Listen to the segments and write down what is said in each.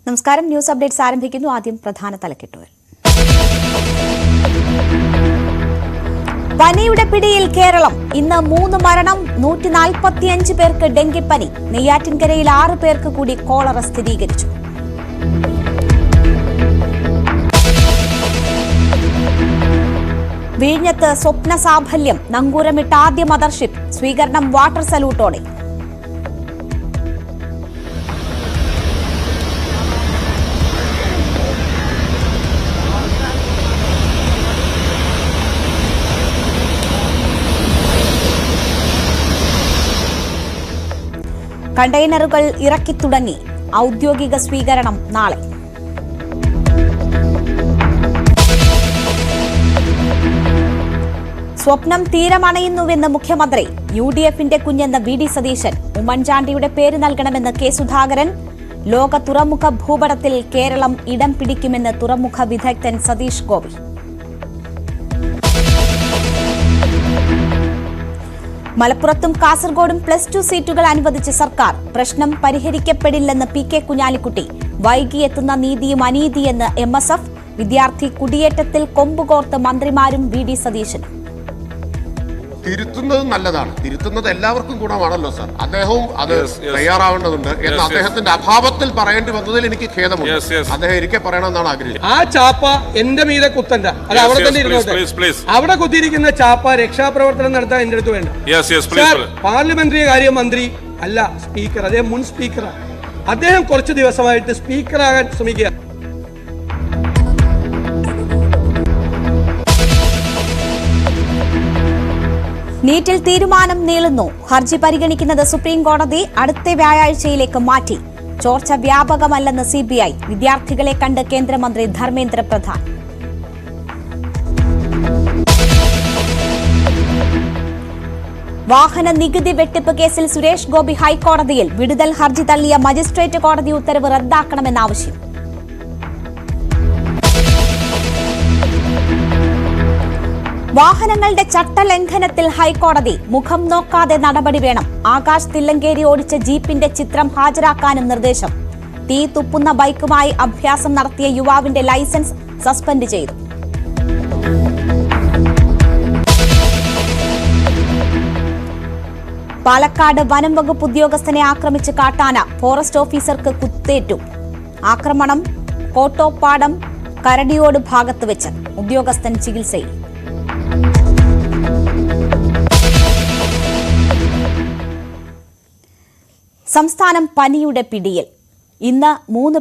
നമസ്കാരം. News updates ആരംഭിക്കുന്നു. ആദ്യം പ്രധാന തലക്കെട്ടുകൾ. പനിയുടെ പിടിയിൽ കേരളം. ഇന്ന് 3 മരണം, 145 പേർക്ക് ഡെങ്കിപ്പനി. നെയ്യാറ്റിൻകരയിൽ 6 പേർക്ക് കൂടി കോളറ സ്ഥിരീകരിച്ചു. വിഴിഞ്ഞത്ത് സ്വപ്ന സാഫല്യം. നങ്കൂരമിട്ട ആദ്യ മദർഷിപ്പ്. സ്വീകരണം വാട്ടർ സല്യൂട്ടോടെ. കണ്ടെയ്നറുകൾ ഇറക്കിത്തുടങ്ങി. ഔദ്യോഗിക സ്വീകരണം നാളെ. സ്വപ്നം തീരമണയുന്നുവെന്ന് മുഖ്യമന്ത്രി. UDFന്റെ കുഞ്ഞെന്ന് VD സതീശൻ. ഉമ്മൻചാണ്ടിയുടെ പേര് നൽകണമെന്ന് കെ സുധാകരൻ. ലോക തുറമുഖ ഭൂപടത്തിൽ കേരളം ഇടം പിടിക്കുമെന്ന് തുറമുഖ വിദഗ്ധൻ സതീഷ് ഗോപി. മലപ്പുറത്തും കാസർഗോഡും +2 സീറ്റുകൾ അനുവദിച്ച സർക്കാർ. പ്രശ്നം പരിഹരിക്കപ്പെടില്ലെന്ന് PK കുഞ്ഞാലിക്കുട്ടി. വൈകിയെത്തുന്ന നീതിയും അനീതിയെന്ന് MSF. വിദ്യാർത്ഥി കുടിയേറ്റത്തിൽ കൊമ്പുകോർത്ത് മന്ത്രിമാരും VD സതീശനും. തിരുത്തുന്നത് നല്ലതാണ്, തിരുത്തുന്നത് എല്ലാവർക്കും ഗുണമാണല്ലോ സാർ. അദ്ദേഹവും അത് തയ്യാറാവേണ്ടതുണ്ട് എന്ന് അദ്ദേഹത്തിന്റെ അഭാവത്തിൽ പറയേണ്ടി വന്നതിൽ എനിക്ക് ഖേദമുണ്ട്. അദ്ദേഹം എനിക്ക് പറയണമെന്നാണ് ആഗ്രഹിച്ചത്. ആ ചാപ്പ എന്റെ മീതെ കുത്തണ്ട, അത് അവിടെ തന്നെ ഇരുന്നോട്ടെ. അവിടെ കുത്തിയിരിക്കുന്ന ചാപ്പ രക്ഷാപ്രവർത്തനം നടത്താൻ എന്റെ അടുത്ത് വേണ്ട. പാർലമെന്ററി കാര്യ മന്ത്രി അല്ല സ്പീക്കർ, അദ്ദേഹം മുൻ സ്പീക്കറാണ്. അദ്ദേഹം കുറച്ച് ദിവസമായിട്ട് സ്പീക്കറാകാൻ ശ്രമിക്കുക. നീറ്റിൽ തീരുമാനം നീളുന്നു. ഹർജി പരിഗണിക്കുന്നത് സുപ്രീം കോടതി അടുത്ത വ്യാഴാഴ്ചയിലേക്ക് മാറ്റി. ചോർച്ച വ്യാപകമല്ലെന്ന് CBI. വിദ്യാർത്ഥികളെ കണ്ട് കേന്ദ്രമന്ത്രി ധർമ്മേന്ദ്ര പ്രധാൻ. വാഹന നികുതി വെട്ടിപ്പ് കേസിൽ സുരേഷ് ഗോപി ഹൈക്കോടതിയിൽ. വിടുതൽ ഹർജി തള്ളിയ മജിസ്ട്രേറ്റ് കോടതി ഉത്തരവ് റദ്ദാക്കണമെന്നാവശ്യം. വാഹനങ്ങളുടെ ചട്ടലംഘനത്തിൽ ഹൈക്കോടതി. മുഖം നോക്കാതെ നടപടി വേണം. ആകാശ് തില്ലങ്കേരി ഓടിച്ച ജീപ്പിന്റെ ചിത്രം ഹാജരാക്കാനും നിർദ്ദേശം. തീ തുപ്പുന്ന ബൈക്കുമായി അഭ്യാസം നടത്തിയ യുവാവിന്റെ ലൈസൻസ് സസ്പെൻഡ് ചെയ്തു. പാലക്കാട് വനം വകുപ്പ് ഉദ്യോഗസ്ഥനെ ആക്രമിച്ച് കാട്ടാന. ഫോറസ്റ്റ് ഓഫീസർക്ക് കുത്തേറ്റു. ആക്രമണം കോട്ടോപ്പാടം കരടിയോട് ഭാഗത്ത് വെച്ച്. ഉദ്യോഗസ്ഥൻ ചികിത്സയിൽ. സംസ്ഥാനം പനിയുടെ പിടിയിൽ. ഇന്ന് 3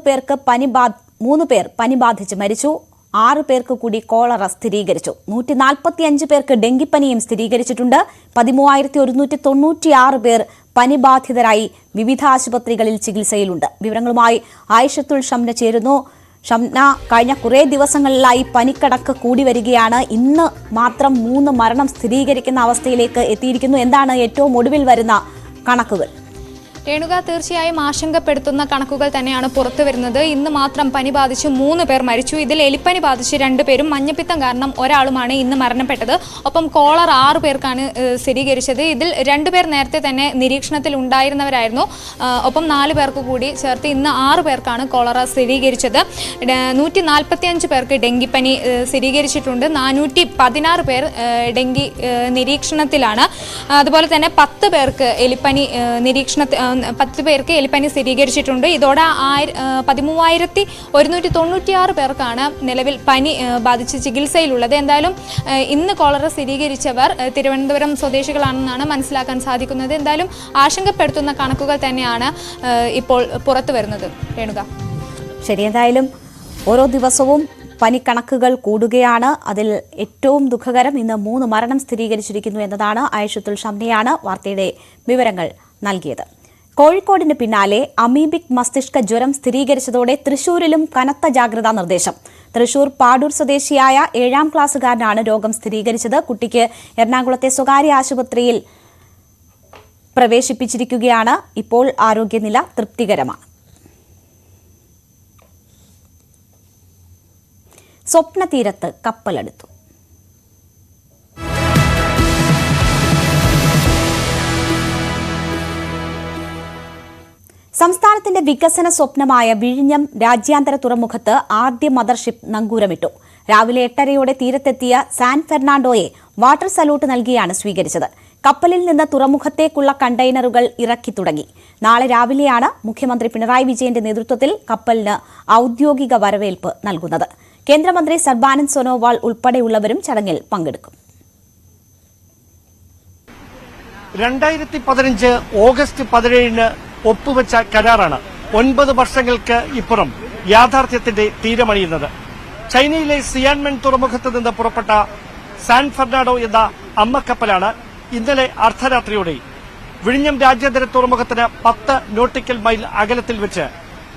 പേർ പനി ബാധിച്ച് മരിച്ചു. 6 പേർക്ക് കൂടി കോളറ സ്ഥിരീകരിച്ചു. 145 പേർക്ക് ഡെങ്കിപ്പനിയും സ്ഥിരീകരിച്ചിട്ടുണ്ട്. 13,196 പേർ പനിബാധിതരായി വിവിധ ആശുപത്രികളിൽ ചികിത്സയിലുണ്ട്. വിവരങ്ങളുമായി ആയിഷത്തുൽ ഷംന ചേരുന്നു. ഷംന, കഴിഞ്ഞ കുറേ ദിവസങ്ങളിലായി പനിക്കണക്ക് കൂടി വരികയാണ്. ഇന്ന് മാത്രം 3 മരണം സ്ഥിരീകരിക്കുന്ന അവസ്ഥയിലേക്ക് എത്തിയിരിക്കുന്നു. എന്താണ് ഏറ്റവും ഒടുവിൽ വരുന്ന കണക്കുകൾ? രേണുക, തീർച്ചയായും ആശങ്കപ്പെടുത്തുന്ന കണക്കുകൾ തന്നെയാണ് പുറത്തു വരുന്നത്. ഇന്ന് മാത്രം പനി ബാധിച്ച് 3 പേർ മരിച്ചു. ഇതിൽ എലിപ്പനി ബാധിച്ച് 2 പേരും മഞ്ഞപ്പിത്തം കാരണം ഒരാളുമാണ് ഇന്ന് മരണപ്പെട്ടത്. ഒപ്പം കോളർ 6 പേർക്കാണ് സ്ഥിരീകരിച്ചത്. ഇതിൽ 2 പേർ നേരത്തെ തന്നെ നിരീക്ഷണത്തിൽ ഉണ്ടായിരുന്നവരായിരുന്നു. ഒപ്പം 4 പേർക്ക് കൂടി ചേർത്ത് ഇന്ന് 6 പേർക്കാണ് കോളറ സ്ഥിരീകരിച്ചത്. 145 പേർക്ക് ഡെങ്കിപ്പനി സ്ഥിരീകരിച്ചിട്ടുണ്ട്. 416 പേർ ഡെങ്കി നിരീക്ഷണത്തിലാണ്. അതുപോലെ തന്നെ 10 പേർക്ക് എലിപ്പനി 10 പേർക്ക് എലിപ്പനി സ്ഥിരീകരിച്ചിട്ടുണ്ട്. ഇതോടെ 13,196 പേർക്കാണ് നിലവിൽ പനി ബാധിച്ച് ചികിത്സയിലുള്ളത്. എന്തായാലും ഇന്ന് കോളറ സ്ഥിരീകരിച്ചവർ തിരുവനന്തപുരം സ്വദേശികളാണെന്നാണ് മനസ്സിലാക്കാൻ സാധിക്കുന്നത്. എന്തായാലും ആശങ്കപ്പെടുത്തുന്ന കണക്കുകൾ തന്നെയാണ് ഇപ്പോൾ പുറത്തു വരുന്നത്. രേണുക, ശരി. എന്തായാലും ഓരോ ദിവസവും പനിക്കണക്കുകൾ കൂടുകയാണ്. അതിൽ ഏറ്റവും ദുഃഖകരം ഇന്ന് 3 മരണം സ്ഥിരീകരിച്ചിരിക്കുന്നു എന്നതാണ്. ആയിഷത്തുൽ ഷംനയാണ് വാർത്തയുടെ വിവരങ്ങൾ നൽകിയത്. കോഴിക്കോടിന് പിന്നാലെ അമീബിക് മസ്തിഷ്ക ജ്വരം സ്ഥിരീകരിച്ചതോടെ തൃശൂരിലും കനത്ത ജാഗ്രതാ നിർദ്ദേശം. തൃശൂർ പാടൂർ സ്വദേശിയായ 7ാം ക്ലാസ്സുകാരനാണ് രോഗം സ്ഥിരീകരിച്ചത്. കുട്ടിക്ക് എറണാകുളത്തെ സ്വകാര്യ ആശുപത്രിയിൽ പ്രവേശിപ്പിച്ചിരിക്കുകയാണ്. ഇപ്പോൾ ആരോഗ്യനില തൃപ്തികരമാണ്. സ്വപ്നതീരത്ത് കപ്പലെടുത്തു. സംസ്ഥാനത്തിന്റെ വികസന സ്വപ്നമായ വിഴിഞ്ഞം രാജ്യാന്തര തുറമുഖത്ത് ആദ്യ മദർഷിപ്പ് നങ്കൂരമിട്ടു. രാവിലെ 8:30 തീരത്തെത്തിയ സാൻ ഫെർണാണ്ടോയെ വാട്ടർ സല്യൂട്ട് നൽകിയാണ് സ്വീകരിച്ചത്. കപ്പലിൽ നിന്ന് തുറമുഖത്തേക്കുള്ള കണ്ടെയ്നറുകൾ ഇറക്കി തുടങ്ങി. നാളെ രാവിലെയാണ് മുഖ്യമന്ത്രി പിണറായി വിജയന്റെ നേതൃത്വത്തിൽ കപ്പലിന് ഔദ്യോഗിക വരവേൽപ്പ് നൽകുന്നത്. കേന്ദ്രമന്ത്രി സർബാനന്ദ് സോനോവാൾ ഉൾപ്പെടെയുള്ളവരും ചടങ്ങിൽ പങ്കെടുക്കും. 2015 ഓഗസ്റ്റ് 17 ഒപ്പുവെച്ച കരാറാണ് 9 വർഷങ്ങൾക്ക് ഇപ്പുറം യാഥാർത്ഥ്യത്തിന്റെ തീരമണിയുന്നത്. ചൈനയിലെ സിയാൻമെൻ തുറമുഖത്ത് നിന്ന് പുറപ്പെട്ട സാൻ ഫെർണാണ്ടോ എന്ന അമ്മക്കപ്പലാണ് ഇന്നലെ അർദ്ധരാത്രിയോടെ വിഴിഞ്ഞം രാജ്യാന്തര തുറമുഖത്തിന് 10 നോട്ടിക്കൽ മൈൽ അകലത്തിൽ വെച്ച്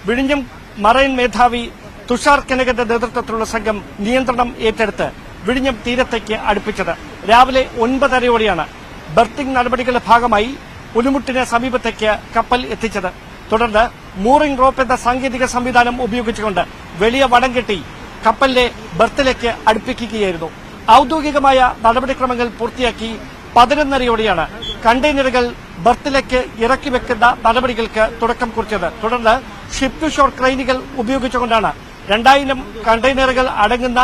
വിഴിഞ്ഞം മറൈൻ മേധാവി തുഷാർ കനകന്റെ നേതൃത്വത്തിലുള്ള സംഘം നിയന്ത്രണം ഏറ്റെടുത്ത് വിഴിഞ്ഞം തീരത്തേക്ക് അടുപ്പിച്ചത്. രാവിലെ 9:30 ബർത്തിംഗ് നടപടികളുടെ ഭാഗമായി പുലിമുട്ടിന് സമീപത്തേക്ക് കപ്പൽ എത്തിച്ചത്. തുടർന്ന് മൂറിംഗ് റോപ്പ് എന്ന സാങ്കേതിക സംവിധാനം ഉപയോഗിച്ചുകൊണ്ട് വലിയ വടം കെട്ടി കപ്പലിനെ ബർത്തിലേക്ക് അടുപ്പിക്കുകയായിരുന്നു. ഔദ്യോഗികമായ നടപടിക്രമങ്ങൾ പൂർത്തിയാക്കി 11:30 കണ്ടെയ്നറുകൾ ബർത്തിലേക്ക് ഇറക്കി വെക്കുന്ന നടപടികൾക്ക് തുടക്കം കുറിച്ചത്. തുടർന്ന് ഷിപ്പ് ടു ഷോർ ക്രെയിനുകൾ ഉപയോഗിച്ചുകൊണ്ടാണ് 2000 കണ്ടെയ്നറുകൾ അടങ്ങുന്ന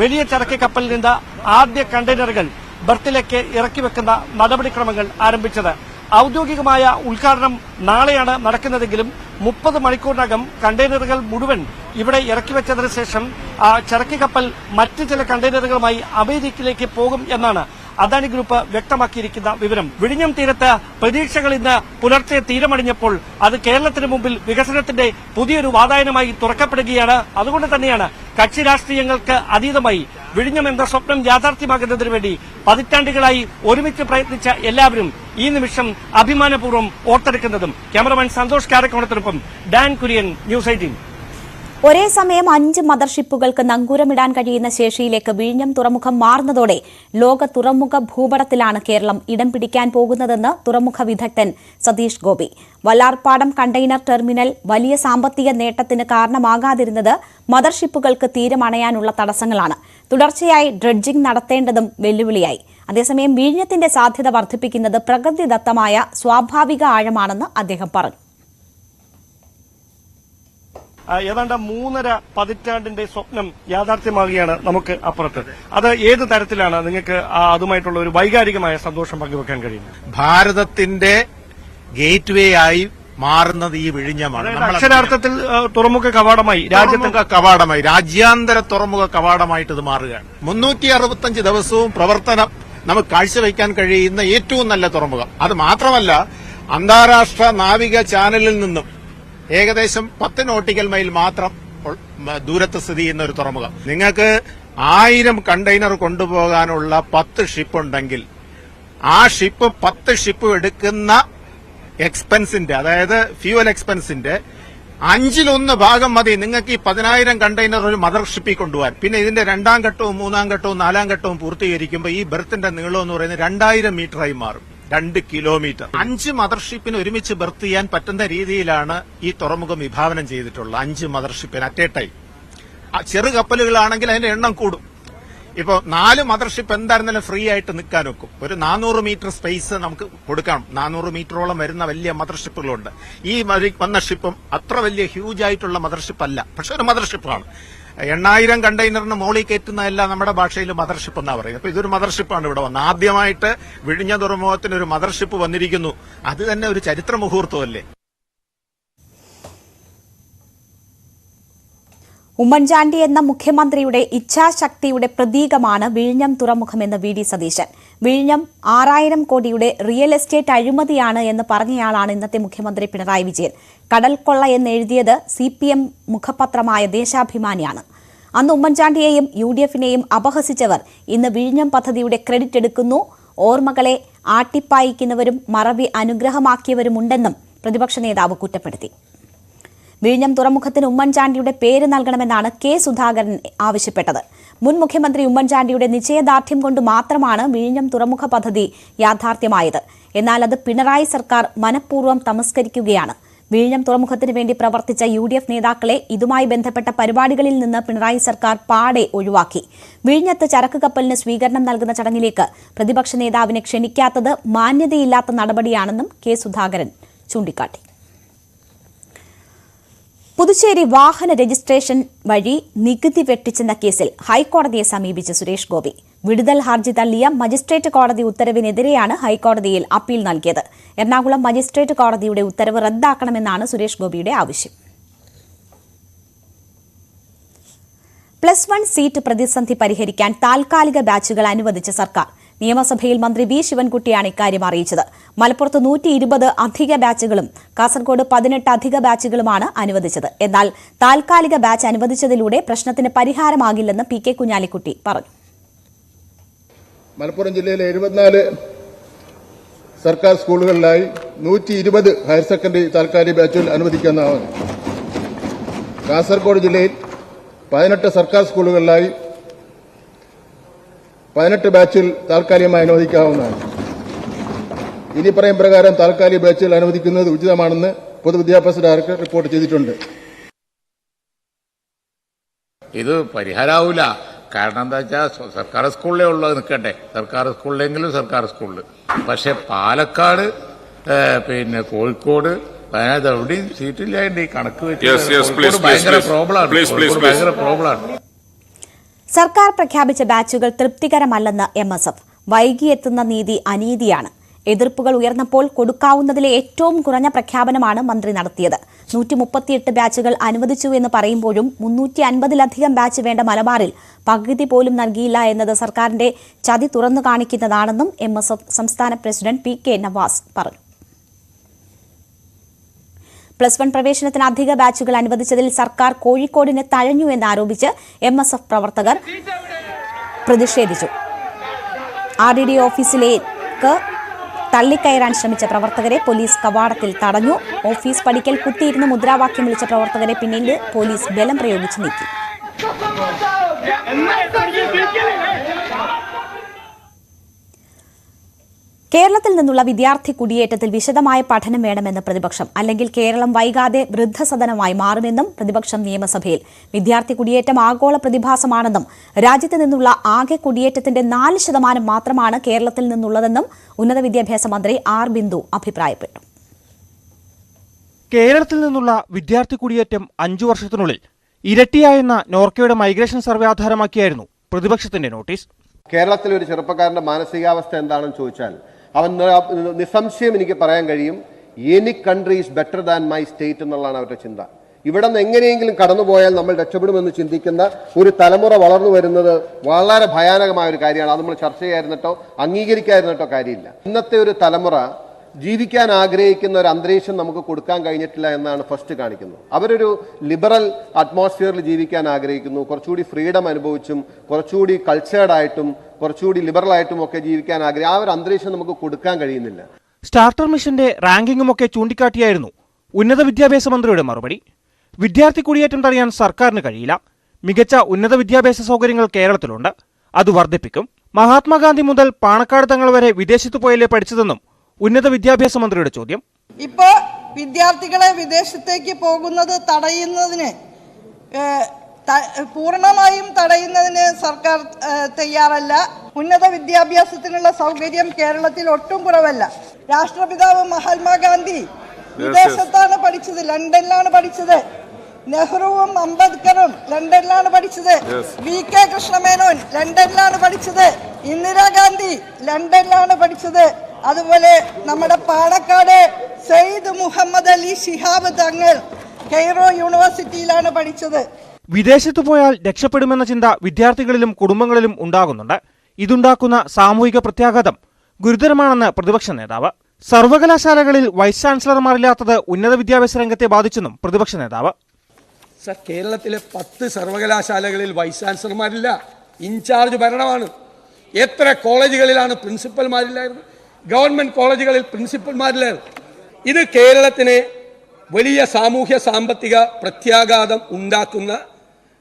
വലിയ ചരക്ക് കപ്പലിൽ നിന്ന് ആദ്യ കണ്ടെയ്നറുകൾ ബർത്തിലേക്ക് ഇറക്കി വെക്കുന്ന നടപടിക്രമങ്ങൾ ആരംഭിച്ചത്. ഔദ്യോഗികമായ ഉദ്ഘാടനം നാളെയാണ് നടക്കുന്നതെങ്കിലും 30 മണിക്കൂറിനകം കണ്ടെയ്നറുകൾ മുഴുവൻ ഇവിടെ ഇറക്കി വെച്ചതിന് ശേഷം ചരക്ക് കപ്പൽ മറ്റ് ചില കണ്ടെയ്നറുകളുമായി അമേരിക്കയിലേക്ക് പോകും എന്നാണ് അദാനി ഗ്രൂപ്പ് വ്യക്തമാക്കിയിരിക്കുന്ന വിവരം. വിഴിഞ്ഞം തീരത്ത് പ്രതീക്ഷകൾ ഇന്ന് പുലർച്ചെ തീരമണിഞ്ഞപ്പോൾ അത് കേരളത്തിന് മുമ്പിൽ വികസനത്തിന്റെ പുതിയൊരു വാതായനമായി തുറക്കപ്പെടുകയാണ്. അതുകൊണ്ട് തന്നെയാണ് കക്ഷി രാഷ്ട്രീയങ്ങൾക്ക് അതീതമായി വിഴിഞ്ഞം എന്ന സ്വപ്നം യാഥാർത്ഥ്യമാകുന്നതിനു വേണ്ടി പതിറ്റാണ്ടുകളായി ഒരുമിച്ച് പ്രയത്നിച്ച എല്ലാവരും ഈ നിമിഷം അഭിമാനപൂർവ്വം ഓർത്തെടുക്കുന്നതും. ക്യാമറമാൻ സന്തോഷ് കാരക്കോണത്തിനൊപ്പം ഡാൻ കുര്യൻ, ന്യൂസ് 18. ഒരേ സമയം 5 മദർഷിപ്പുകൾക്ക് നങ്കൂരമിടാൻ കഴിയുന്ന ശേഷിയിലേക്ക് വിഴിഞ്ഞം തുറമുഖം മാറുന്നതോടെ ലോക തുറമുഖ ഭൂപടത്തിലാണ് കേരളം ഇടം പിടിക്കാൻ പോകുന്നതെന്ന് തുറമുഖ വിദഗ്ധൻ സതീഷ് ഗോപി. വല്ലാർപാടം കണ്ടെയ്നർ ടെർമിനൽ വലിയ സാമ്പത്തിക നേട്ടത്തിന് കാരണമാകാതിരുന്നത് മദർഷിപ്പുകൾക്ക് തീരമണയാനുള്ള തടസ്സങ്ങളാണ്. തുടർച്ചയായി ഡ്രഡ്ജിംഗ് നടത്തേണ്ടതും വെല്ലുവിളിയായി. അതേസമയം വിഴിഞ്ഞത്തിന്റെ സാധ്യത വർദ്ധിപ്പിക്കുന്നത് പ്രകൃതിദത്തമായ സ്വാഭാവിക ആഴമാണെന്ന് അദ്ദേഹം പറഞ്ഞു. ഏതാണ്ട് 3.5 പതിറ്റാണ്ടിന്റെ സ്വപ്നം യാഥാർത്ഥ്യമാകുകയാണ് നമുക്ക് അപ്പുറത്ത്. അത് ഏത് തരത്തിലാണ് നിങ്ങൾക്ക് അതുമായിട്ടുള്ള ഒരു വൈകാരികമായ സന്തോഷം പങ്കുവെക്കാൻ കഴിയുന്നത്? ഭാരതത്തിന്റെ ഗേറ്റ് വേ ആയി മാറുന്നത് ഈ വിഴിഞ്ഞമാണ്. അക്ഷരാർത്ഥത്തിൽ തുറമുഖ കവാടമായി, രാജ്യത്തിന്റെ കവാടമായി, രാജ്യാന്തര തുറമുഖ കവാടമായിട്ട് ഇത് മാറുകയാണ്. 365 ദിവസവും പ്രവർത്തനം നമുക്ക് കാഴ്ചവെക്കാൻ കഴിയുന്ന ഏറ്റവും നല്ല തുറമുഖം. അത് മാത്രമല്ല, അന്താരാഷ്ട്ര നാവിക ചാനലിൽ നിന്നും ഏകദേശം 10 നോട്ടിക്കൽ മൈൽ മാത്രം ദൂരത്ത് സ്ഥിതി ചെയ്യുന്ന ഒരു തുറമുഖം. നിങ്ങൾക്ക് 1000 കണ്ടെയ്നർ കൊണ്ടുപോകാനുള്ള 10 ഷിപ്പ് ഉണ്ടെങ്കിൽ ആ ഷിപ്പ് 10 ഷിപ്പ് എടുക്കുന്ന എക്സ്പെൻസിന്റെ, അതായത് ഫ്യൂവൽ എക്സ്പെൻസിന്റെ 1/5 ഭാഗം മതി നിങ്ങൾക്ക് ഈ 10,000 കണ്ടെയ്നർ ഒരു മദർഷിപ്പിൽ കൊണ്ടുപോകാൻ. പിന്നെ ഇതിന്റെ 2ാം ഘട്ടവും 3ാം ഘട്ടവും 4ാം ഘട്ടവും പൂർത്തീകരിക്കുമ്പോൾ ഈ ബെർത്തിന്റെ നീളം എന്ന് പറയുന്നത് 2000 മീറ്ററായി മാറും. 2 കിലോമീറ്റർ. 5 മദർഷിപ്പിന് ഒരുമിച്ച് ബെർത്ത് ചെയ്യാൻ പറ്റുന്ന രീതിയിലാണ് ഈ തുറമുഖം വിഭാവനം ചെയ്തിട്ടുള്ളത്. 5 മദർഷിപ്പിന് അറ്റ് എ ടൈം. ചെറു കപ്പലുകളാണെങ്കിൽ അതിന്റെ എണ്ണം കൂടും. ഇപ്പൊ 4 മദർഷിപ്പ് എന്തായിരുന്നാലും ഫ്രീ ആയിട്ട് നിൽക്കാൻ വെക്കും. ഒരു 400 മീറ്റർ സ്പേസ് നമുക്ക് കൊടുക്കണം. 400 മീറ്ററോളം വരുന്ന വലിയ മദർഷിപ്പുകളുണ്ട്. ഈ വന്ന ഷിപ്പും അത്ര വലിയ ഹ്യൂജ് ആയിട്ടുള്ള മദർഷിപ്പ് അല്ല, പക്ഷെ ഒരു മദർഷിപ്പാണ്. 8000 കണ്ടെയ്നറിന് മോളി കയറ്റുന്നതല്ല നമ്മുടെ ഭാഷയിൽ മദർഷിപ്പ് എന്നാ പറയുന്നത്. അപ്പൊ ഇതൊരു മദർഷിപ്പാണ് ഇവിടെ വന്നത്. ആദ്യമായിട്ട് വിഴിഞ്ഞ തുറമുഖത്തിന് ഒരു മദർഷിപ്പ് വന്നിരിക്കുന്നു. അത് തന്നെ ഒരു ചരിത്ര മുഹൂർത്തമല്ലേ. ഉമ്മൻചാണ്ടി എന്ന മുഖ്യമന്ത്രിയുടെ ഇച്ഛാശക്തിയുടെ പ്രതീകമാണ് വിഴിഞ്ഞം തുറമുഖമെന്ന് വി.ഡി. സതീശൻ. വിഴിഞ്ഞം 6000 കോടിയുടെ റിയൽ എസ്റ്റേറ്റ് അഴിമതിയാണ് എന്ന് പറഞ്ഞയാളാണ് ഇന്നത്തെ മുഖ്യമന്ത്രി പിണറായി വിജയൻ. കടൽക്കൊള്ള എന്നെഴുതിയത് CPM മുഖപത്രമായ ദേശാഭിമാനിയാണ്. അന്ന് ഉമ്മൻചാണ്ടിയെയും UDF-നെയും അപഹസിച്ചവർ ഇന്ന് വിഴിഞ്ഞം പദ്ധതിയുടെ ക്രെഡിറ്റ് എടുക്കുന്നു. ഓർമ്മകളെ ആട്ടിപ്പായിക്കുന്നവരും മറവി അനുഗ്രഹമാക്കിയവരുമുണ്ടെന്നും പ്രതിപക്ഷ നേതാവ് കുറ്റപ്പെടുത്തി. വിഴിഞ്ഞം തുറമുഖത്തിന് ഉമ്മൻചാണ്ടിയുടെ പേര് നൽകണമെന്നാണ് കെ. സുധാകരൻ ആവശ്യപ്പെട്ടത്. മുൻ മുഖ്യമന്ത്രി ഉമ്മൻചാണ്ടിയുടെ നിശ്ചയദാർഢ്യം കൊണ്ട് മാത്രമാണ് വിഴിഞ്ഞം തുറമുഖ പദ്ധതി യാഥാർത്ഥ്യമായത്. എന്നാൽ അത് പിണറായി സർക്കാർ മനഃപൂർവ്വം തമസ്കരിക്കുകയാണ്. വിഴിഞ്ഞം തുറമുഖത്തിന് വേണ്ടി പ്രവർത്തിച്ച UDF നേതാക്കളെ ഇതുമായി ബന്ധപ്പെട്ട പരിപാടികളിൽ നിന്ന് പിണറായി സർക്കാർ പാടെ ഒഴിവാക്കി. വിഴിഞ്ഞത്ത് ചരക്ക് കപ്പലിന് സ്വീകരണം നൽകുന്ന ചടങ്ങിലേക്ക് പ്രതിപക്ഷ നേതാവിനെ ക്ഷണിക്കാത്തത് മാന്യതയില്ലാത്ത നടപടിയാണെന്നും കെ. സുധാകരൻ ചൂണ്ടിക്കാട്ടി. പുതുച്ചേരി വാഹന രജിസ്ട്രേഷൻ വഴി നികുതി വെട്ടിച്ചെന്ന കേസിൽ ഹൈക്കോടതിയെ സമീപിച്ച് സുരേഷ് ഗോപി. വിടുതൽ ഹർജി തള്ളിയ മജിസ്ട്രേറ്റ് കോടതി ഉത്തരവിനെതിരെയാണ് ഹൈക്കോടതിയിൽ അപ്പീൽ നൽകിയത്. എറണാകുളം മജിസ്ട്രേറ്റ് കോടതിയുടെ ഉത്തരവ് റദ്ദാക്കണമെന്നാണ് സുരേഷ് ഗോപിയുടെ ആവശ്യം. +1 സീറ്റ് പ്രതിസന്ധി പരിഹരിക്കാൻ താൽക്കാലിക ബാച്ചുകൾ അനുവദിച്ച സർക്കാർ. നിയമസഭയിൽ മന്ത്രി വി ശിവൻകുട്ടിയാണ് ഇക്കാര്യം അറിയിച്ചത്. മലപ്പുറത്ത് 120 അധിക ബാച്ചുകളും കാസർഗോഡ് 18 അധിക ബാച്ചുകളുമാണ് അനുവദിച്ചത്. എന്നാൽ താൽക്കാലിക ബാച്ച് അനുവദിച്ചതിലൂടെ പ്രശ്നത്തിന് പരിഹാരമാകില്ലെന്ന് പി കെ കുഞ്ഞാലിക്കുട്ടി പറഞ്ഞു. മലപ്പുറം ജില്ലയിലെ 74 സർക്കാർ സ്കൂളുകളിലായി 120 ഹയർ സെക്കൻഡറി താൽക്കാലിക ബാച്ചുകൾ അനുവദിക്കാവുന്നതാണ്. കാസർഗോഡ് ജില്ലയിൽ 18 സർക്കാർ സ്കൂളുകളിലായി 18 ബാച്ചുകൾ താൽക്കാലികമായി അനുവദിക്കാവുന്നതാണ്. ഇനി പറയും പ്രകാരം താൽക്കാലിക ബാച്ചുകൾ അനുവദിക്കുന്നത് ഉചിതമാണെന്ന് പൊതുവിദ്യാഭ്യാസ ഡയറക്ടർ റിപ്പോർട്ട് ചെയ്തിട്ടുണ്ട്. ഇത് പരിഹാരമാവില്ല. കാരണം എന്താ വെച്ചാൽ സർക്കാർ സ്കൂളിലേ ഉള്ളത് നിൽക്കട്ടെ, സർക്കാർ സ്കൂളിലെങ്കിലും സർക്കാർ സ്കൂളിൽ. പക്ഷെ പാലക്കാട് പിന്നെ കോഴിക്കോട് വയനാട് എവിടെയും സീറ്റില്ലാണ്ട് ഈ കണക്ക് വെച്ച് ഭയങ്കര പ്രോബ്ലമാണ്. സർക്കാർ പ്രഖ്യാപിച്ച ബാച്ചുകൾ തൃപ്തികരമല്ലെന്ന് MSF. വൈകിയെത്തുന്ന നീതി അനീതിയാണ്. എതിർപ്പുകൾ ഉയർന്നപ്പോൾ കൊടുക്കാവുന്നതിലെ ഏറ്റവും കുറഞ്ഞ പ്രഖ്യാപനമാണ് മന്ത്രി നടത്തിയത്. 138 ബാച്ചുകൾ അനുവദിച്ചു എന്ന് പറയുമ്പോഴും 350-ലധികം ബാച്ച് വേണ്ട മലബാറിൽ പകുതി പോലും നൽകിയില്ല എന്നത് സർക്കാരിന്റെ ചതി തുറന്നു കാണിക്കുന്നതാണെന്നും MSF സംസ്ഥാന പ്രസിഡന്റ് PK നവാസ് പറഞ്ഞു. +1 പ്രവേശനത്തിന് അധിക ബാച്ചുകൾ അനുവദിച്ചതിൽ സർക്കാർ കോഴിക്കോടിനെ തഴഞ്ഞു എന്നാരോപിച്ച് MSF പ്രവർത്തകർ പ്രതിഷേധിച്ചു. RDD ഓഫീസിലേക്ക് തള്ളിക്കയറാൻ ശ്രമിച്ച പ്രവർത്തകരെ പോലീസ് കവാടത്തിൽ തടഞ്ഞു. ഓഫീസ് പടിക്കൽ കുത്തിയിരുന്ന് മുദ്രാവാക്യം വിളിച്ച പ്രവർത്തകരെ പിന്നീട് പോലീസ് ബലം പ്രയോഗിച്ച് നീക്കി. കേരളത്തിൽ നിന്നുള്ള വിദ്യാർത്ഥി കുടിയേറ്റത്തിൽ വിശദമായ പഠനം വേണമെന്ന് പ്രതിപക്ഷം. അല്ലെങ്കിൽ കേരളം വൈകാതെ വൃദ്ധസദനമായി മാറുമെന്നും പ്രതിപക്ഷം നിയമസഭയിൽ. വിദ്യാർത്ഥി കുടിയേറ്റം ആഗോള പ്രതിഭാസമാണെന്നും രാജ്യത്ത് നിന്നുള്ള ആകെ കുടിയേറ്റത്തിന്റെ 4% മാത്രമാണ് കേരളത്തിൽ നിന്നുള്ളതെന്നും ഉന്നത വിദ്യാഭ്യാസ മന്ത്രി R ബിന്ദു അഭിപ്രായപ്പെട്ടു. കേരളത്തിൽ നിന്നുള്ള വിദ്യാർത്ഥി കുടിയേറ്റം 5 വർഷത്തിനുള്ളിൽ ഇരട്ടിയായെന്ന നോർക്കയുടെ മൈഗ്രേഷൻ സർവേ ആധാരമാക്കിയായിരുന്നു പ്രതിപക്ഷത്തിന്റെ നോട്ടീസ്. കേരളത്തിലെ ഒരു ചെറുപ്പക്കാരന്റെ മാനസികാവസ്ഥ എന്താണെന്ന് ചോദിച്ചാൽ അവൻ നിസ്സംശയം എനിക്ക് പറയാൻ കഴിയും, any country is better than my state എന്നുള്ളതാണ് അവരുടെ ചിന്ത. ഇവിടെ നിന്ന് എങ്ങനെയെങ്കിലും കടന്നുപോയാൽ നമ്മൾ രക്ഷപ്പെടുമെന്ന് ചിന്തിക്കുന്ന ഒരു തലമുറ വളർന്നു വരുന്നത് വളരെ ഭയാനകമായ ഒരു കാര്യമാണ്. അത് നമ്മൾ ചർച്ച ചെയ്യാതിരുന്നിട്ടോ അംഗീകരിക്കാതിരുന്നിട്ടോ കാര്യമില്ല. ഇന്നത്തെ ഒരു തലമുറ ജീവിക്കാൻ ആഗ്രഹിക്കുന്ന ഒരു അന്തരീക്ഷം നമുക്ക് കൊടുക്കാൻ കഴിഞ്ഞിട്ടില്ല എന്നാണ് ഫസ്റ്റ് കാണിക്കുന്നത്. അവരൊരു ലിബറൽ അറ്റ്മോസ്ഫിയറിൽ ജീവിക്കാൻ ആഗ്രഹിക്കുന്നു. കുറച്ചുകൂടി ഫ്രീഡം അനുഭവിച്ചും കുറച്ചുകൂടി കൾച്ചേർഡായിട്ടും കുറച്ചുകൂടി ലിബറലായിട്ടും ഒക്കെ ജീവിക്കാൻ ആ ഒരു അന്തരീക്ഷം നമുക്ക് കൊടുക്കാൻ കഴിയുന്നില്ല. സ്റ്റാർട്ടർ മിഷന്റെ റാങ്കിങ്ങും ഒക്കെ ചൂണ്ടിക്കാട്ടിയായിരുന്നു ഉന്നത വിദ്യാഭ്യാസ മന്ത്രിയുടെ മറുപടി. വിദ്യാർത്ഥി കുടിയേറ്റം തടയാൻ സർക്കാരിന് കഴിയില്ല. മികച്ച ഉന്നത വിദ്യാഭ്യാസ സൗകര്യങ്ങൾ കേരളത്തിലുണ്ട്, അത് വർദ്ധിപ്പിക്കും. മഹാത്മാഗാന്ധി മുതൽ പാണക്കാട് തങ്ങൾ വരെ വിദേശത്ത് പോയല്ലേ പഠിച്ചതെന്നും ഉന്നത വിദ്യാഭ്യാസ മന്ത്രിയുടെ ചോദ്യം. ഇപ്പോ വിദ്യാർത്ഥികളെ വിദേശത്തേക്ക് പോകുന്നത് തടയുന്നതിന് പൂർണ്ണമായും തടയുന്നതിന് സർക്കാർ തയ്യാറല്ല. ഉന്നത വിദ്യാഭ്യാസത്തിനുള്ള സൗകര്യം കേരളത്തിൽ ഒട്ടും കുറവല്ല. രാഷ്ട്രപിതാവ് മഹാത്മാഗാന്ധി വിദേശത്താണ് പഠിച്ചത്, ലണ്ടനിലാണ് പഠിച്ചത്. നെഹ്റുവും അംബേദ്കറും ലണ്ടനിലാണ് പഠിച്ചത്. VK കൃഷ്ണമേനോൻ ലണ്ടനിലാണ് പഠിച്ചത്. ഇന്ദിരാഗാന്ധി ലണ്ടനിലാണ് പഠിച്ചത്. അതുപോലെ നമ്മുടെ പാണക്കാട് സയ്യിദ് മുഹമ്മദ് അലി ശിഹാബ് തങ്ങൾ കെയ്റോ യൂണിവേഴ്സിറ്റിയിലാണ് പഠിച്ചത്. വിദേശത്ത് പോയാൽ രക്ഷപ്പെടുമെന്ന ചിന്ത വിദ്യാർത്ഥികളിലും കുടുംബങ്ങളിലും ഉണ്ടാകുന്നുണ്ട്. ഇതുണ്ടാക്കുന്ന സാമൂഹിക പ്രത്യാഘാതം ഗുരുതരമാണെന്ന് പ്രതിപക്ഷ നേതാവ്. സർവകലാശാലകളിൽ വൈസ് ചാൻസലർമാരില്ലാത്തത് ഉന്നത വിദ്യാഭ്യാസ രംഗത്തെ ബാധിച്ചെന്നും പ്രതിപക്ഷ നേതാവ്. സർ, കേരളത്തിലെ 10 സർവകലാശാലകളിൽ വൈസ് ചാൻസലർമാരില്ല, ഇൻചാർജ് ഭരണമാണ്. എത്ര കോളേജുകളിലാണ് പ്രിൻസിപ്പൽമാരില്ലായിരുന്നു? ഗവൺമെന്റ് കോളേജുകളിൽ പ്രിൻസിപ്പൽമാരില്ലായിരുന്നു. ഇത് കേരളത്തിന് വലിയ സാമൂഹ്യ സാമ്പത്തിക പ്രത്യാഘാതം ഉണ്ടാക്കുന്ന,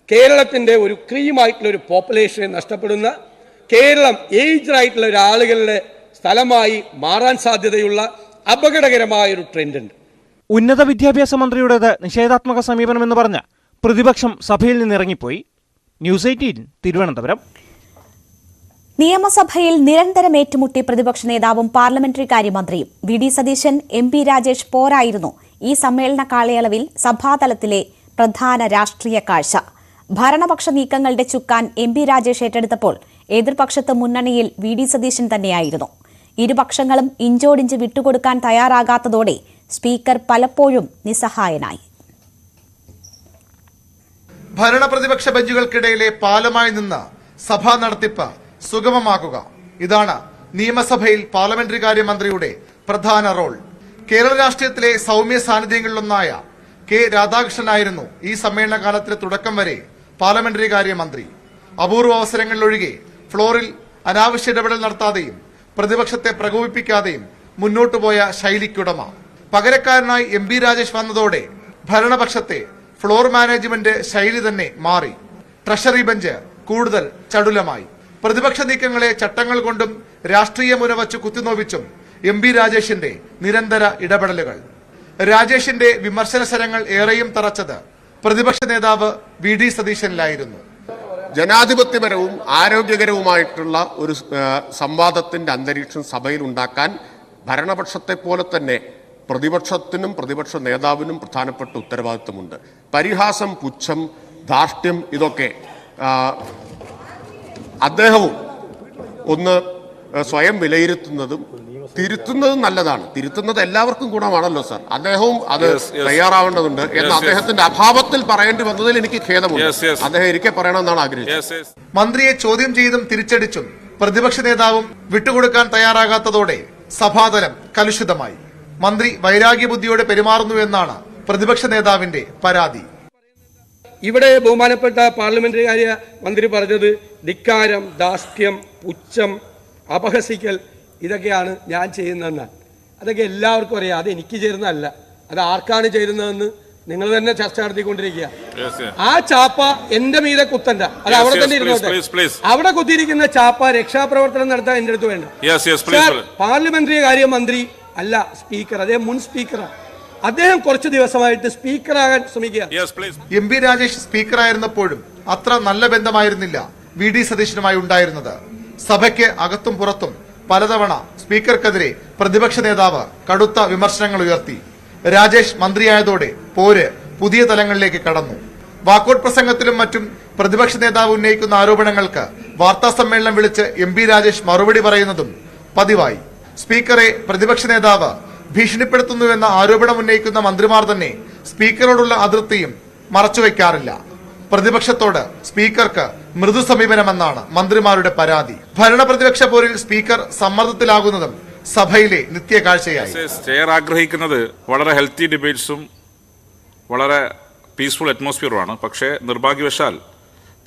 കേരളത്തിൻ്റെ ഒരു ക്രീമായിട്ടുള്ള ഒരു പോപ്പുലേഷനെ നഷ്ടപ്പെടുന്ന, കേരളം ഏജ്ഡ് ആയിട്ടുള്ള ഒരാളുകളുടെ സ്ഥലമായി മാറാൻ സാധ്യതയുള്ള അപകടകരമായ ഒരു ട്രെൻഡ് ഉണ്ട്. ഉന്നത വിദ്യാഭ്യാസ മന്ത്രിയുടേത് നിഷേധാത്മക സമീപനമെന്ന് പറഞ്ഞ് പ്രതിപക്ഷം സഭയിൽ നിന്നിറങ്ങിപ്പോയി. ന്യൂസ് 18 തിരുവനന്തപുരം. നിയമസഭയിൽ നിരന്തരം ഏറ്റുമുട്ടി പ്രതിപക്ഷ നേതാവും പാർലമെന്ററി കാര്യമന്ത്രിയും. VD സതീശൻ, MP രാജേഷ് പോരായിരുന്നു. ഈ സമ്മേളന കാലയളവിൽ സഭാതലത്തിലെ പ്രധാന രാഷ്ട്രീയ കാഴ്ച. ഭരണപക്ഷ നീക്കങ്ങളുടെ ചുക്കാൻ MP രാജേഷ് ഏറ്റെടുത്തപ്പോൾ എതിർപക്ഷത്ത് മുന്നണിയിൽ VD സതീശൻ തന്നെയായിരുന്നു. ഇരുപക്ഷങ്ങളും ഇഞ്ചോടിഞ്ച് വിട്ടുകൊടുക്കാൻ തയ്യാറാകാത്തതോടെ സ്പീക്കർ പലപ്പോഴും നിസ്സഹായനായി. ഭരണപ്രതിപക്ഷ ബെഞ്ചുകൾക്കിടയിലെ പാലമായി നിന്ന് സഭാ നടത്തിപ്പ് സുഗമമാക്കുക, ഇതാണ് നിയമസഭയിൽ പാർലമെന്ററി കാര്യമന്ത്രിയുടെ പ്രധാന റോൾ. കേരള രാഷ്ട്രീയത്തിലെ സൗമ്യ സാന്നിധ്യങ്ങളിലൊന്നായ K. രാധാകൃഷ്ണനായിരുന്നു ഈ സമ്മേളന കാലത്തിന് തുടക്കം വരെ പാർലമെന്ററി കാര്യമന്ത്രി. അപൂർവ അവസരങ്ങളിലൊഴികെ ഫ്ലോറിൽ അനാവശ്യ ഇടപെടൽ നടത്താതെയും പ്രതിപക്ഷത്തെ പ്രകോപിപ്പിക്കാതെയും മുന്നോട്ടുപോയ ശൈലിക്കുടമ. പകരക്കാരനായി MP രാജേഷ് വന്നതോടെ ഭരണപക്ഷത്തെ ഫ്ലോർ മാനേജ്മെന്റ് ശൈലി തന്നെ മാറി. ട്രഷറി ബെഞ്ച് കൂടുതൽ ചടുലമായി. പ്രതിപക്ഷ നീക്കങ്ങളെ ചട്ടങ്ങൾ കൊണ്ടും രാഷ്ട്രീയ മുനവച്ച് കുത്തിനോവിച്ചും MP രാജേഷിന്റെ നിരന്തര ഇടപെടലുകൾ. രാജേഷിന്റെ വിമർശന ശരങ്ങൾ ഏറെയും തറച്ചത് പ്രതിപക്ഷ നേതാവ് VD സതീശനിലായിരുന്നു. ജനാധിപത്യപരവും ആരോഗ്യകരവുമായിട്ടുള്ള ഒരു സംവാദത്തിന്റെ അന്തരീക്ഷം സഭയിൽ ഉണ്ടാക്കാൻ ഭരണപക്ഷത്തെ പോലെ തന്നെ പ്രതിപക്ഷത്തിനും പ്രതിപക്ഷ നേതാവിനും പ്രധാനപ്പെട്ട ഉത്തരവാദിത്വമുണ്ട്. പരിഹാസം, പുച്ഛം, ധാർഷ്ട്യം ഇതൊക്കെ അദ്ദേഹവും ഒന്ന് സ്വയം വിലയിരുത്തുന്നതും തിരുത്തുന്നതും നല്ലതാണ്. തിരുത്തുന്നത് എല്ലാവർക്കും ഗുണമാണല്ലോ സർ. അദ്ദേഹവും അത് തയ്യാറാവേണ്ടതുണ്ട് എന്ന് അദ്ദേഹത്തിന്റെ അഭാവത്തിൽ പറയേണ്ടി വന്നതിൽ എനിക്ക് ഖേദമുണ്ട്. അദ്ദേഹം ഇരിക്കെ പറയണമെന്നാണ് ആഗ്രഹിച്ചത്. മന്ത്രിയെ ചോദ്യം ചെയ്തും തിരിച്ചടിച്ചും പ്രതിപക്ഷ നേതാവും വിട്ടുകൊടുക്കാൻ തയ്യാറാകാത്തതോടെ സഭാതലം കലുഷിതമായി. മന്ത്രി വൈരാഗ്യബുദ്ധിയോടെ പെരുമാറുന്നുവെന്നാണ് പ്രതിപക്ഷ നേതാവിന്റെ പരാതി. ഇവിടെ ബഹുമാനപ്പെട്ട പാർലമെന്ററി കാര്യ മന്ത്രി പറഞ്ഞത് ധിക്കാരം, ധാർഷ്ട്യം, പുച്ഛം, അപഹസിക്കൽ ഇതൊക്കെയാണ് ഞാൻ ചെയ്യുന്നതെന്ന്. അതൊക്കെ എല്ലാവർക്കും അറിയാം. അത് എനിക്ക് ചേരുന്നതല്ല, അത് ആർക്കാണ് ചേരുന്നതെന്ന് നിങ്ങൾ തന്നെ ചർച്ച നടത്തിക്കൊണ്ടിരിക്കുക. ആ ചാപ്പ എന്റെ മീതെ കുത്തണ്ട, അത് അവിടെ തന്നെ ഇരുന്നോട്ടെ. അവിടെ കുത്തിയിരിക്കുന്ന ചാപ്പ രക്ഷാപ്രവർത്തനം നടത്താൻ എന്റെ അടുത്ത് വേണ്ട. പാർലമെന്ററി കാര്യ മന്ത്രി അല്ല സ്പീക്കർ, അദ്ദേഹം മുൻ സ്പീക്കറാണ്. അദ്ദേഹം കുറച്ചു ദിവസമായിട്ട് സ്പീക്കറാകാൻ ശ്രമിക്കുക. MP രാജേഷ് സ്പീക്കറായിരുന്നപ്പോഴും അത്ര നല്ല ബന്ധമായിരുന്നില്ല VD സതീശനുമായി ഉണ്ടായിരുന്നത്. സഭയ്ക്ക് അകത്തും പുറത്തും പലതവണ സ്പീക്കർക്കെതിരെ പ്രതിപക്ഷ നേതാവ് കടുത്ത വിമർശനങ്ങൾ ഉയർത്തി. രാജേഷ് മന്ത്രിയായതോടെ പോര് പുതിയ തലങ്ങളിലേക്ക് കടന്നു. വാക്കൌട്ട് പ്രസംഗത്തിലും മറ്റും പ്രതിപക്ഷ നേതാവ് ഉന്നയിക്കുന്ന ആരോപണങ്ങൾക്ക് വാർത്താ സമ്മേളനം വിളിച്ച് MP രാജേഷ് മറുപടി പറയുന്നതും പതിവായി. സ്പീക്കറെ പ്രതിപക്ഷ നേതാവ് ഭീഷണിപ്പെടുത്തുന്നുവെന്ന ആരോപണം ഉന്നയിക്കുന്ന മന്ത്രിമാർ തന്നെ സ്പീക്കറോടുള്ള അതൃപ്തിയും മറച്ചുവെക്കാറില്ല. പ്രതിപക്ഷത്തോട് സ്പീക്കർക്ക് മൃദു സമീപനമെന്നാണ് മന്ത്രിമാരുടെ പരാതി. ഭരണപ്രതിപക്ഷ പോരിൽ സ്പീക്കർ സമ്മർദ്ദത്തിലാകുന്നതും സഭയിലെ നിത്യകാഴ്ചയായി. ചെയർ ആഗ്രഹിക്കുന്നത് വളരെ ഹെൽത്തി ഡിബേറ്റ്സും വളരെ പീസ്ഫുൾ അറ്റ്മോസ്ഫിയറുമാണ്. പക്ഷേ നിർഭാഗ്യവശാൽ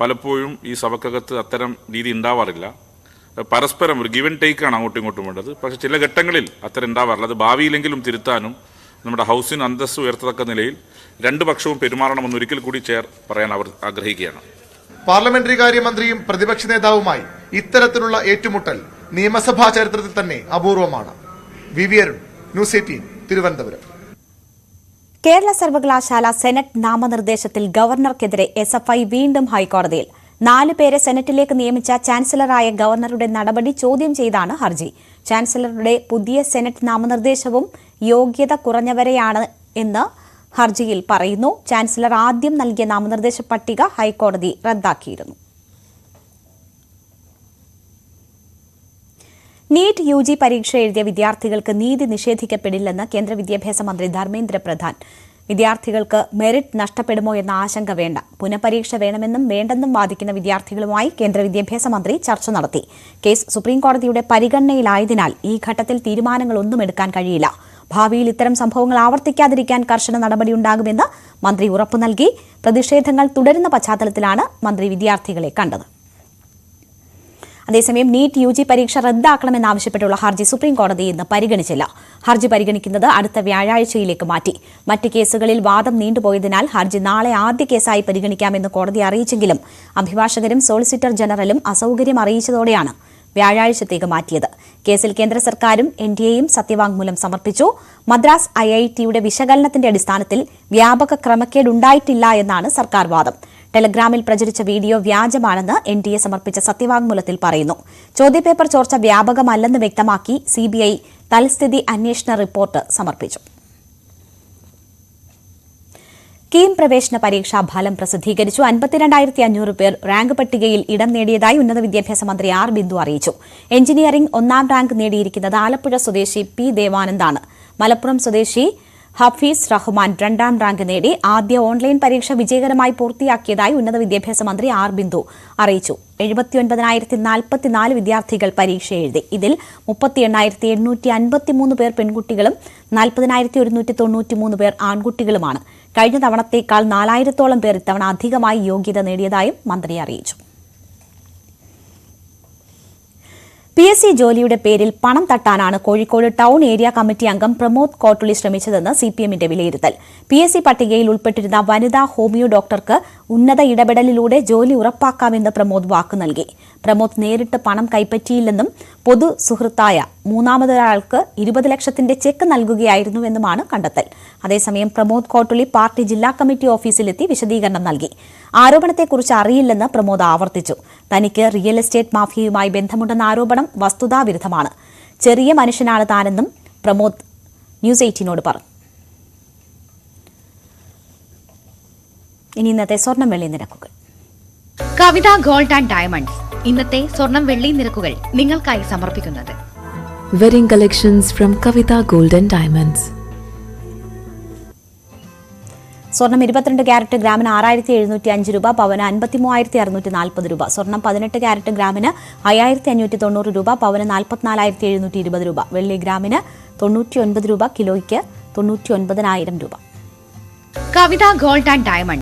പലപ്പോഴും ഈ സഭക്കകത്ത് അത്തരം രീതി ഉണ്ടാവാറില്ല. പരസ്പരം ഒരു ഗിവ് ആൻഡ് ടേക്കാണ് അങ്ങോട്ടും ഇങ്ങോട്ടും വേണ്ടത്. പക്ഷേ ചില ഘട്ടങ്ങളിൽ അത്തരം ഉണ്ടാവാറില്ല. അത് ഭാവിയിലെങ്കിലും തിരുത്താനും നമ്മുടെ ഹൗസിന് അന്തസ്സ് ഉയർത്തത്തക്ക നിലയിൽ രണ്ടു പക്ഷവും പെരുമാറണമെന്ന് ഒരിക്കൽ കൂടി ചെയർ പറയാൻ അവർ ആഗ്രഹിക്കുകയാണ്. പാർലമെന്ററി കാര്യമന്ത്രിയും പ്രതിപക്ഷ നേതാവുമായി ഇത്തരത്തിലുള്ള ഏറ്റുമുട്ടൽ നിയമസഭാ ചരിത്രത്തിൽ തന്നെ അപൂർവമാണ്. VV Arun, news 18, Thiruvananthapuram. കേരള സർവകലാശാല സെനറ്റ് നാമനിർദ്ദേശത്തിൽ ഗവർണർക്കെതിരെ SFI വീണ്ടും ഹൈക്കോടതിയിൽ. 4 പേരെ സെനറ്റിലേക്ക് നിയമിച്ച ചാൻസലറായ ഗവർണറുടെ നടപടി ചോദ്യം ചെയ്താണ് ഹർജി. ചാൻസലറുടെ പുതിയ സെനറ്റ് നാമനിർദ്ദേശവും യോഗ്യത കുറഞ്ഞവരെയാണ് എന്ന് ഹർജിയിൽ പറയുന്നു. ചാൻസലർ ആദ്യം നൽകിയ നാമനിർദ്ദേശ പട്ടിക ഹൈക്കോടതി റദ്ദാക്കിയിരുന്നു. നീറ്റ് UG പരീക്ഷ എഴുതിയ വിദ്യാർത്ഥികൾക്ക് നീതി നിഷേധിക്കപ്പെടില്ലെന്ന് കേന്ദ്ര വിദ്യാഭ്യാസ മന്ത്രി ധർമ്മേന്ദ്ര പ്രധാൻ. വിദ്യാർത്ഥികൾക്ക് മെറിറ്റ് നഷ്ടപ്പെടുമോ എന്ന ആശങ്ക വേണ്ട. പുനഃപരീക്ഷ വേണമെന്നും വേണ്ടെന്നും വാദിക്കുന്ന വിദ്യാർത്ഥികളുമായി കേന്ദ്ര വിദ്യാഭ്യാസ മന്ത്രി ചർച്ച നടത്തി. കേസ് സുപ്രീംകോടതിയുടെ പരിഗണനയിലായതിനാൽ ഈ ഘട്ടത്തിൽ തീരുമാനങ്ങളൊന്നും എടുക്കാൻ കഴിയില്ല. ഭാവിയിൽ ഇത്തരം സംഭവങ്ങൾ ആവർത്തിക്കാതിരിക്കാൻ കർശന നടപടിയുണ്ടാകുമെന്ന് മന്ത്രി ഉറപ്പു നൽകി. പ്രതിഷേധങ്ങൾ തുടരുന്ന പശ്ചാത്തലത്തിലാണ് മന്ത്രി വിദ്യാർത്ഥികളെ കണ്ടത്. അതേസമയം നീറ്റ് UG പരീക്ഷ റദ്ദാക്കണമെന്നാവശ്യപ്പെട്ടുള്ള ഹർജി സുപ്രീംകോടതി ഇന്ന് പരിഗണിച്ചില്ല. ഹർജി പരിഗണിക്കുന്നത് അടുത്ത വ്യാഴാഴ്ചയിലേക്ക് മാറ്റി. മറ്റ് കേസുകളിൽ വാദം നീണ്ടുപോയതിനാൽ ഹർജി നാളെ ആദ്യ കേസായി പരിഗണിക്കാമെന്ന് കോടതി അറിയിച്ചെങ്കിലും അഭിഭാഷകരും സോളിസിറ്റർ ജനറലും അസൌകര്യം അറിയിച്ചതോടെയാണ് വ്യാഴാഴ്ചത്തേക്ക് മാറ്റിയത്. കേസിൽ കേന്ദ്ര സർക്കാരും NTA-യും സത്യവാങ്മൂലം സമർപ്പിച്ചു. മദ്രാസ് IIT-യുടെ വിശകലനത്തിന്റെ അടിസ്ഥാനത്തിൽ വ്യാപക ക്രമക്കേടുണ്ടായിട്ടില്ല എന്നാണ് സർക്കാർ വാദം. ടെലഗ്രാമിൽ പ്രചരിച്ച വീഡിയോ വ്യാജമാണെന്ന് NTA സമർപ്പിച്ച സത്യവാങ്മൂലത്തിൽ പറയുന്നു. ചോദ്യപേപ്പർ ചോർച്ച വ്യാപകമല്ലെന്ന് വ്യക്തമാക്കി CBI തൽസ്ഥിതി അന്വേഷണ റിപ്പോർട്ട് സമർപ്പിച്ചു. കീം പ്രവേശന പരീക്ഷാ ഫലം പ്രസിദ്ധീകരിച്ചു. 52,500 പേർ റാങ്ക് പട്ടികയിൽ ഇടം നേടിയതായി ഉന്നത വിദ്യാഭ്യാസ മന്ത്രി ആർ ബിന്ദു അറിയിച്ചു. എഞ്ചിനീയറിംഗ് 1ാം റാങ്ക് നേടിയിരിക്കുന്നത് ആലപ്പുഴ സ്വദേശി പി ദേവാനന്ദാണ്. മലപ്പുറം സ്വദേശി ഹഫീസ് റഹ്മാൻ 2ാം റാങ്ക് നേടി. ആദ്യ ഓൺലൈൻ പരീക്ഷ വിജയകരമായി പൂർത്തിയാക്കിയതായി ഉന്നത വിദ്യാഭ്യാസ മന്ത്രി ആർ ബിന്ദു അറിയിച്ചു. 79,044 വിദ്യാർത്ഥികൾ പരീക്ഷ എഴുതി. ഇതിൽ 38,853 പേർ പെൺകുട്ടികളും 40,193 പേർ ആൺകുട്ടികളുമാണ്. കഴിഞ്ഞ തവണത്തേക്കാൾ 4,000-ഓളം പേർ ഇത്തവണ അധികമായി യോഗ്യത നേടിയതായും മന്ത്രി അറിയിച്ചു. PSC ജോലിയുടെ പേരിൽ പണം തട്ടാനാണ് കോഴിക്കോട് ടൗൺ ഏരിയ കമ്മിറ്റി അംഗം പ്രമോദ് കോട്ടുളി ശ്രമിച്ചതെന്ന് CPM-ന്റെ വിലയിരുത്തൽ. PSC പട്ടികയിൽ ഉൾപ്പെട്ടിരുന്ന വനിതാ ഹോമിയോ ഡോക്ടർക്ക് ഉന്നത ഇടപെടലിലൂടെ ജോലി ഉറപ്പാക്കാമെന്ന് പ്രമോദ് വാക്കു നൽകി. പ്രമോദ് നേരിട്ട് പണം കൈപ്പറ്റിയില്ലെന്നും പൊതു സുഹൃത്തായ മൂന്നാമതൊരാൾക്ക് 20 ലക്ഷത്തിന്റെ ചെക്ക് നൽകുകയായിരുന്നുവെന്നുമാണ് കണ്ടെത്തൽ. അതേസമയം പ്രമോദ് കോട്ടുളി പാർട്ടി ജില്ലാ കമ്മിറ്റി ഓഫീസിലെത്തി വിശദീകരണം നൽകി. ആരോപണത്തെക്കുറിച്ച് അറിയില്ലെന്ന് പ്രമോദ് ആവർത്തിച്ചു. തനിക്ക് റിയൽ എസ്റ്റേറ്റ് മാഫിയയുമായി ബന്ധമുണ്ടെന്ന ആരോപണം വസ്തുതാവിരുദ്ധമാണ്. ചെറിയ മനുഷ്യനാണ് താനെന്നും പ്രമോദ് ന്യൂസ് 18നോട് പറഞ്ഞു. ഇനി ഇന്നത്തെ സ്വർണം വെള്ളി നിരക്കുകൾ. കവിത ഗോൾഡ് ആൻഡ് ഡയമണ്ട്സ് ഇന്നത്തെ സ്വർണം വെള്ളി നിരക്കുകൾ നിങ്ങൾക്കായി സമർപ്പിക്കുന്നത് wedding collections from Kavitha gold and diamonds. സ്വർണം 22 ക്യാരറ്റ് ഗ്രാമിന് 6,705 രൂപ, പവന് 53,640 രൂപ. സ്വർണം 18 ക്യാരറ്റ് ഗ്രാമിന് 5,590 രൂപ, പവന് 44,720 രൂപ. വെള്ളി ഗ്രാമിന് 99 രൂപ, കിലോയ്ക്ക് 99,000 രൂപ. കവിത ഗോൾഡ് ആൻഡ് ഡയമണ്ട്